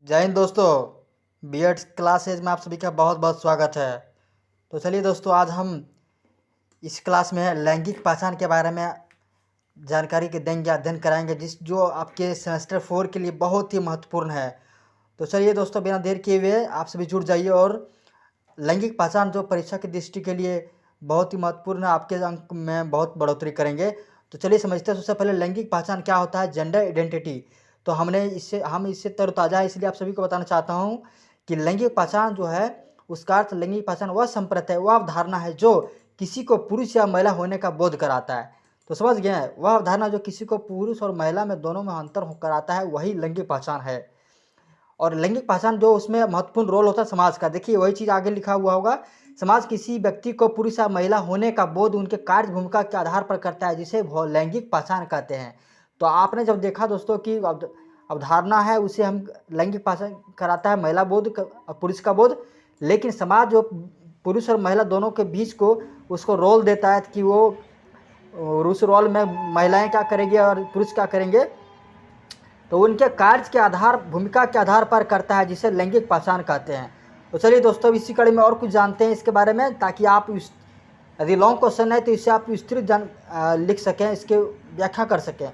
जय हिंद दोस्तों। BEd classes में आप सभी का बहुत बहुत स्वागत है। तो चलिए दोस्तों, आज हम इस क्लास में लैंगिक पहचान के बारे में जानकारी के देंगे, अध्ययन कराएंगे, जो आपके सेमेस्टर 4 के लिए बहुत ही महत्वपूर्ण है। तो चलिए दोस्तों, बिना देर किए हुए आप सभी जुड़ जाइए और लैंगिक पहचान जो परीक्षा की दृष्टि के लिए बहुत ही महत्वपूर्ण है, आपके अंक में बहुत बढ़ोतरी करेंगे। तो चलिए समझते हैं। सबसे पहले लैंगिक पहचान क्या होता है, जेंडर आइडेंटिटी। तो हम इससे तरोताज़ा है, इसलिए आप सभी को बताना चाहता हूँ कि लैंगिक पहचान जो है, उसका अर्थ लैंगिक पहचान वह संप्रदाय, वह अवधारणा है जो किसी को पुरुष या महिला होने का बोध कराता है। तो समझ गए हैं, वह अवधारणा जो किसी को पुरुष और महिला में दोनों में अंतर कराता है, वही लैंगिक पहचान है। और लैंगिक पहचान जो उसमें महत्वपूर्ण रोल होता है समाज का, देखिए वही चीज़ आगे लिखा हुआ होगा। समाज किसी व्यक्ति को पुरुष या महिला होने का बोध उनके कार्य भूमिका के आधार पर करता है, जिसे लैंगिक पहचान कहते हैं। तो आपने जब देखा दोस्तों कि अवधारणा है, उसे हम लैंगिक पहचान कराता है, महिला बोध पुरुष का बोध। लेकिन समाज जो पुरुष और महिला दोनों के बीच को उसको रोल देता है कि वो उस रोल में महिलाएं क्या करेंगी और पुरुष क्या करेंगे, तो उनके कार्य के आधार भूमिका के आधार पर करता है, जिसे लैंगिक पहचान कहते हैं। तो चलिए दोस्तों, इसी कड़ी में और कुछ जानते हैं इसके बारे में, ताकि आप यदि लॉन्ग क्वेश्चन है तो इससे आप विस्तृत लिख सकें, इसके व्याख्या कर सकें।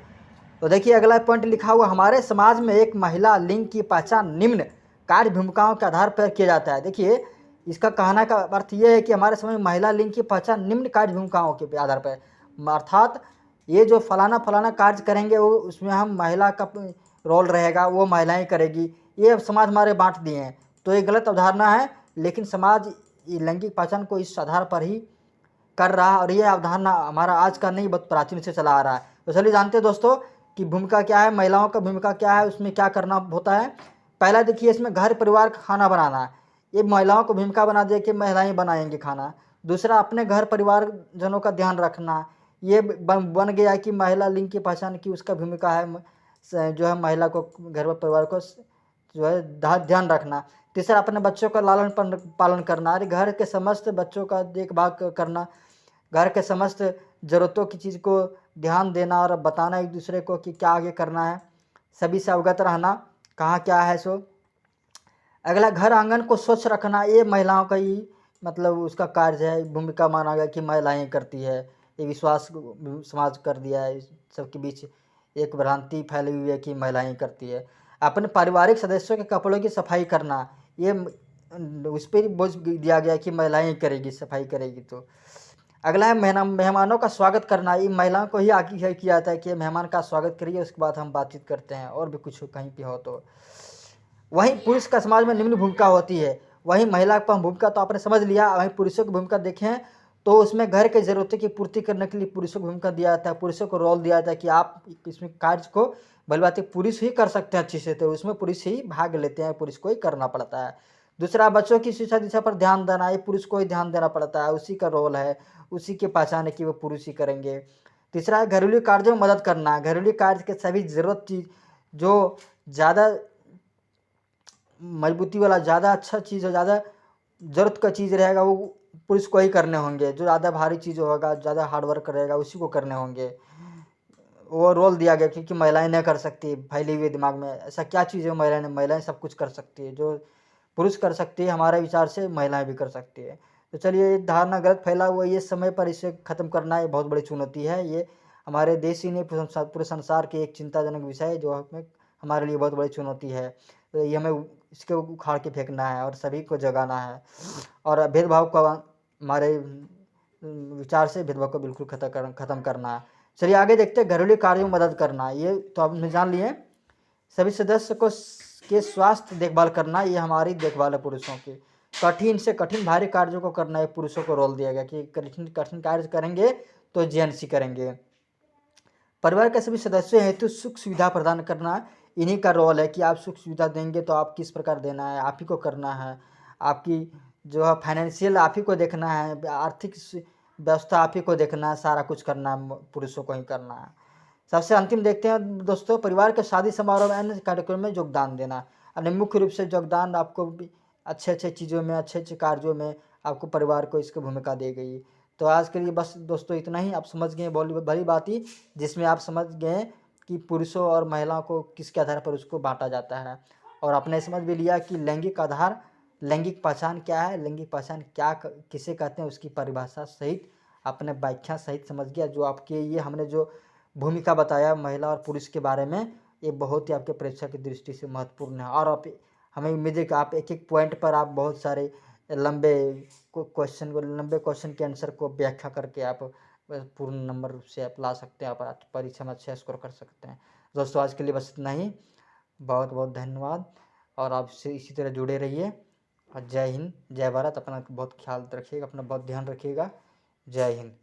तो देखिए अगला पॉइंट लिखा हुआ, हमारे समाज में एक महिला लिंग की पहचान निम्न कार्य भूमिकाओं के आधार पर किया जाता है। देखिए इसका कहना का अर्थ ये है कि हमारे समय में महिला लिंग की पहचान निम्न कार्य भूमिकाओं के आधार पर, अर्थात ये जो फलाना फलाना कार्य करेंगे वो उसमें हम महिला का रोल रहेगा, वो महिलाएं करेगी, ये समाज हमारे बांट दिए हैं। तो ये गलत अवधारणा है, लेकिन समाज लैंगिक पहचान को इस आधार पर ही कर रहा है, और ये अवधारणा हमारा आज का नहीं, बहुत प्राचीन से चला आ रहा है। तो चलिए जानते हैं दोस्तों कि भूमिका क्या है, महिलाओं का भूमिका क्या है, उसमें क्या करना होता है। पहला देखिए, इसमें घर परिवार का खाना बनाना है, ये महिलाओं को भूमिका बना दिया कि महिलाएं बनाएंगी खाना। दूसरा, अपने घर परिवार जनों का ध्यान रखना, ये बन गया कि महिला लिंग की पहचान की उसका भूमिका है, जो है महिला को घर परिवार को जो है ध्यान रखना। तीसरा, अपने बच्चों का लालन पालन करना, अरे घर के समस्त बच्चों का देखभाल करना, घर के समस्त ज़रूरतों की चीज़ को ध्यान देना और बताना एक दूसरे को कि क्या आगे करना है, सभी से अवगत रहना कहाँ क्या है सो। अगला, घर आंगन को स्वच्छ रखना, ये महिलाओं का ही मतलब उसका कार्य है, भूमिका माना गया कि महिलाएं करती है। ये विश्वास समाज कर दिया है, सबके बीच एक भ्रांति फैली हुई है कि महिलाएं करती है। अपने पारिवारिक सदस्यों के कपड़ों की सफाई करना, ये उस पर बोझ दिया गया कि महिलाएं करेगी, सफाई करेगी। तो अगला है मेहमानों का स्वागत करना, ये महिलाओं को ही आगे किया जाता है कि मेहमान का स्वागत करिए, उसके बाद हम बातचीत करते हैं, और भी कुछ कहीं पे हो तो। वहीं पुरुष का समाज में निम्न भूमिका होती है, वहीं महिला का भूमिका तो आपने समझ लिया। वहीं पुरुषों की भूमिका देखें तो उसमें घर के ज़रूरतों की पूर्ति करने के लिए पुरुषों को भूमिका दिया जाता है, पुरुषों को रोल दिया जाता है कि आप इसमें कार्य को भली बात है पुरुष ही कर सकते हैं अच्छे से, तो उसमें पुरुष ही भाग लेते हैं, पुरुष को ही करना पड़ता है। दूसरा, बच्चों की शिक्षा दीक्षा पर ध्यान देना, ये पुरुष को ही ध्यान देना पड़ता है, उसी का रोल है, उसी की पहचान है कि वो पुरुष ही करेंगे। तीसरा है घरेलू कार्यों में मदद करना, घरेलू कार्य के सभी ज़रूरत चीज़ जो ज़्यादा मजबूती वाला, ज़्यादा अच्छा चीज़, ज़्यादा ज़रूरत का चीज़ रहेगा, वो पुरुष को ही करने होंगे। जो ज़्यादा भारी चीज़ होगा, ज़्यादा हार्ड वर्क रहेगा, उसी को करने होंगे। वो रोल दिया गया क्योंकि महिलाएं नहीं कर सकती, फैली हुई दिमाग में ऐसा क्या चीज़ है महिलाएं सब कुछ कर सकती है, जो पुरुष कर सकती है हमारे विचार से महिलाएं भी कर सकती है। तो चलिए, ये धारणा गलत फैला हुआ है, ये समय पर इसे ख़त्म करना ये बहुत बड़ी चुनौती है। ये हमारे देश ही नहीं, पूरे संसार की एक चिंताजनक विषय है, जो हमें हमारे लिए बहुत बड़ी चुनौती है। तो ये हमें इसके उखाड़ के फेंकना है और सभी को जगाना है, और भेदभाव को हमारे विचार से भेदभाव को बिल्कुल ख़त्म करना है। चलिए आगे देखते हैं, घरेलू कार्यों में मदद करना, ये तो आपने जान लिए। सभी सदस्य को के स्वास्थ्य देखभाल करना, ये हमारी देखभाल है पुरुषों की। कठिन से कठिन भारी कार्यों को करना, ये पुरुषों को रोल दिया गया कि कठिन कठिन कार्य करेंगे तो जेएनसी करेंगे। परिवार के सभी सदस्यों हेतु सुख सुविधा प्रदान करना, इन्हीं का रोल है कि आप सुख सुविधा देंगे तो आप किस प्रकार देना है, आप ही को करना है। आपकी जो है फाइनेंशियल आप ही को देखना है, आर्थिक व्यवस्था आप ही को देखना है, सारा कुछ करना है, पुरुषों को ही करना है। सबसे अंतिम देखते हैं दोस्तों, परिवार के शादी समारोह में अन्य कार्यक्रम में योगदान देना। और मुख्य रूप से योगदान आपको अच्छे अच्छे चीज़ों में, अच्छे अच्छे कार्यों में आपको परिवार को इसकी भूमिका दी गई। तो आज के लिए बस दोस्तों इतना ही, आप समझ गए भली बात ही, जिसमें आप समझ गए कि पुरुषों और महिलाओं को किसके आधार पर उसको बांटा जाता है। और आपने समझ भी लिया कि लैंगिक आधार, लैंगिक पहचान क्या है, लैंगिक पहचान किसे कहते हैं, उसकी परिभाषा सहित आपने व्याख्या सहित समझ गया। जो आपके ये हमने जो भूमिका बताया महिला और पुरुष के बारे में, ये बहुत ही आपके परीक्षा की दृष्टि से महत्वपूर्ण है। और आप हमें उम्मीद है कि आप एक एक पॉइंट पर आप बहुत सारे लंबे क्वेश्चन के आंसर को व्याख्या करके आप पूर्ण नंबर से आप ला सकते हैं, आप परीक्षा में अच्छा स्कोर कर सकते हैं। दोस्तों आज के लिए बस इतना ही, बहुत बहुत धन्यवाद। और आप इसी तरह जुड़े रहिए। और जय हिंद, जय भारत। अपना बहुत ख्याल रखिएगा, अपना बहुत ध्यान रखिएगा। जय हिंद।